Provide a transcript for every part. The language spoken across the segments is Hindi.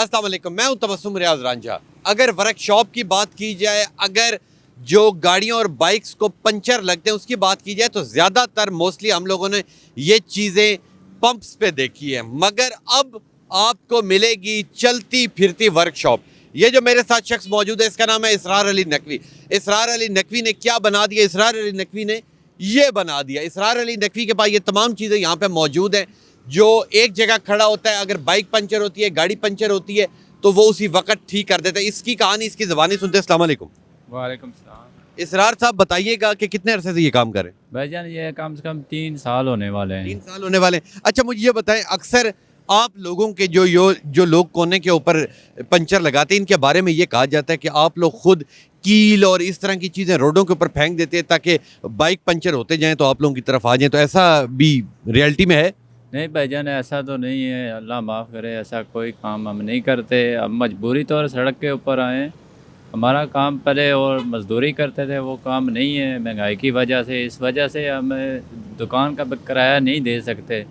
अस्सलाम वालेकुम, मैं हूं तबस्सुम रियाज रांझा। अगर वर्कशॉप की बात की जाए, अगर जो गाड़ियों और बाइक्स को पंचर लगते हैं उसकी बात की जाए, तो ज़्यादातर मोस्टली हम लोगों ने ये चीज़ें पंप्स पे देखी है। मगर अब आपको मिलेगी चलती फिरती वर्कशॉप। ये जो मेरे साथ शख्स मौजूद है, इसका नाम है इसरार अली नकवी। इसरार अली नकवी ने क्या बना दिया? इसरार अली नकवी ने ये बना दिया। इसरार अली नकवी के पास ये तमाम चीज़ें यहाँ पे मौजूद हैं। जो एक जगह खड़ा होता है, अगर बाइक पंचर होती है, गाड़ी पंचर होती है, तो वो उसी वक्त ठीक कर देता है। इसकी कहानी, इसकी ज़बानी सुनते हैं। अस्सलाम वालेकुम। वालेकुम सलाम। इसरार साहब, बताइएगा कि कितने अरसे से ये काम करें? भाईजान ये कम से कम 3 साल होने वाले हैं। 3 साल होने वाले हैं। अच्छा, मुझे ये बताएं, अक्सर आप लोगों के जो लोग कोने के ऊपर पंचर लगाते हैं, इनके बारे में ये कहा जाता है कि आप लोग खुद कील और इस तरह की चीज़ें रोडों के ऊपर फेंक देते हैं ताकि बाइक पंचर होते जाएं तो आप लोगों की तरफ आ जाएं। तो ऐसा भी रियलिटी में है? नहीं भाईजान, ऐसा तो नहीं है, अल्लाह माफ़ करे, ऐसा कोई काम हम नहीं करते। अब मजबूरी तौर सड़क के ऊपर आए। हमारा काम पहले और मजदूरी करते थे, वो काम नहीं है महंगाई की वजह से। इस वजह से हम दुकान का किराया नहीं दे सकते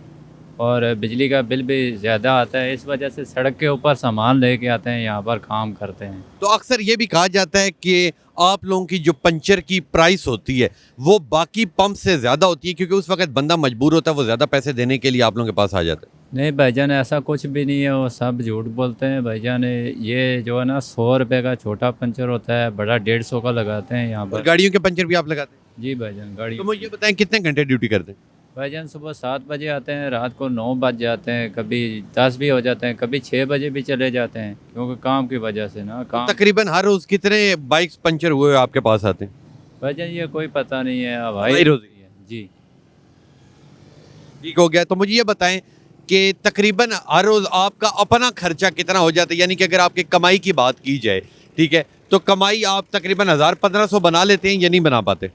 और बिजली का बिल भी ज़्यादा आता है। इस वजह से सड़क के ऊपर सामान लेके आते हैं, यहाँ पर काम करते हैं। तो अक्सर ये भी कहा जाता है कि आप लोगों की जो पंचर की प्राइस होती है वो बाकी पंप से ज़्यादा होती है, क्योंकि उस वक्त बंदा मजबूर होता है, वो ज़्यादा पैसे देने के लिए आप लोगों के पास आ जाता है। नहीं भाईजान, ऐसा कुछ भी नहीं है, वो सब झूठ बोलते हैं भाईजान। ये जो है ना 100 रुपये का छोटा पंचर होता है, बड़ा 150 का लगाते हैं यहाँ और पर। गाड़ियों के पंचर भी आप लगाते हैं? जी भाईजान, गाड़ी। तो मुझे ये बताएं, कितने घंटे ड्यूटी करते हैं? भाईजान सुबह 7 बजे आते हैं, रात को 9 बज जाते हैं, कभी 10 भी हो जाते हैं, कभी 6 बजे भी चले जाते हैं, क्योंकि काम की वजह से ना काम। तकरीबन हर रोज़ कितने बाइक्स पंचर हुए आपके पास आते हैं? भाईजान ये कोई पता नहीं है, हवाई हवाई रोज़ी है जी। ठीक हो गया। तो मुझे ये बताएं कि तकरीबन हर रोज़ आपका अपना खर्चा कितना हो जाता है? यानी कि अगर आपकी कमाई की बात की जाए, ठीक है, तो कमाई आप तकरीबन 1000-1500 बना लेते हैं या नहीं बना पाते?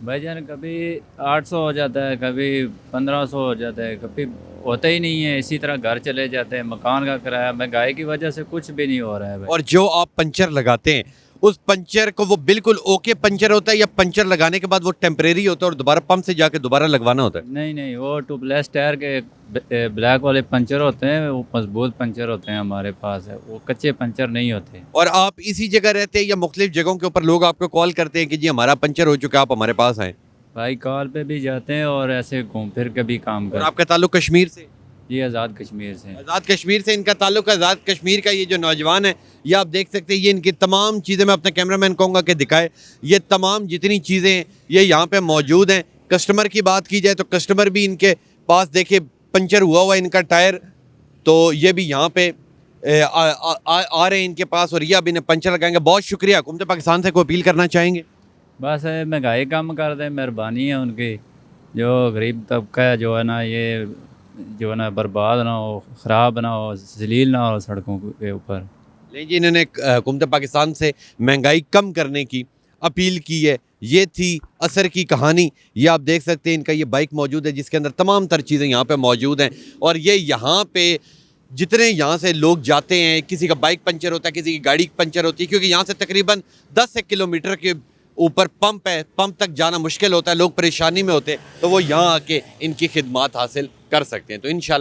भाईजान कभी 800 हो जाता है, कभी 1500 हो जाता है, कभी होता ही नहीं है। इसी तरह घर चले जाते हैं, मकान का किराया, महंगाई की वजह से कुछ भी नहीं हो रहा है भाई। और जो आप पंचर लगाते हैं, उस पंचर को वो बिल्कुल ओके पंचर होता है या पंचर लगाने के बाद वो टेम्परेरी होता है और दोबारा पंप से जाके दोबारा लगवाना होता है? नहीं नहीं, वो ट्यूबलेस टायर के ब्लैक वाले पंचर होते हैं, वो मजबूत पंचर होते हैं हमारे पास है, वो कच्चे पंचर नहीं होते। और आप इसी जगह रहते हैं या मुख्तलिफ जगहों के ऊपर लोग आपको कॉल करते हैं कि जी हमारा पंचर हो चुका है, आप हमारे पास आएँ? भाई कॉल पे भी जाते हैं और ऐसे घूम फिर के भी काम और करते हैं। आपका ताल्लुक कश्मीर से? जी आज़ाद कश्मीर से। आज़ाद कश्मीर से इनका ताल्लुक है। आज़ाद कश्मीर का ये जो नौजवान है, ये आप देख सकते हैं, ये इनकी तमाम चीज़ें, मैं अपने कैमरामैन कहूँगा कि दिखाए, ये तमाम जितनी चीज़ें ये यहाँ पे मौजूद हैं। कस्टमर की बात की जाए तो कस्टमर भी इनके पास देखिए पंचर हुआ इनका टायर, तो ये भी यहाँ पे आ रहे हैं इनके पास और ये अब इन्हें पंचर लगाएंगे। बहुत शुक्रिया। हुकूमत पाकिस्तान से कोई अपील करना चाहेंगे? बस महंगाई कम कर दें, मेहरबानी है उनकी। जो गरीब तबका है जो है ना, ये जो है ना बर्बाद ना हो, ख़राब ना हो, जलील ना हो सड़कों के ऊपर। नहीं जी, इन्होंने हुकूमत पाकिस्तान से महंगाई कम करने की अपील की है। ये थी असर की कहानी। ये आप देख सकते हैं, इनका ये बाइक मौजूद है जिसके अंदर तमाम तर चीज़ें यहाँ पे मौजूद हैं। और ये यहाँ पे जितने यहाँ से लोग जाते हैं, किसी का बाइक पंचर होता है, किसी की गाड़ी पंचर होती है, क्योंकि यहाँ से तकरीबन 10 किलोमीटर के ऊपर पंप है, पंप तक जाना मुश्किल होता है, लोग परेशानी में होते हैं, तो वो यहाँ आके इनकी खिदमात हासिल कर सकते हैं। तो इंशाल्लाह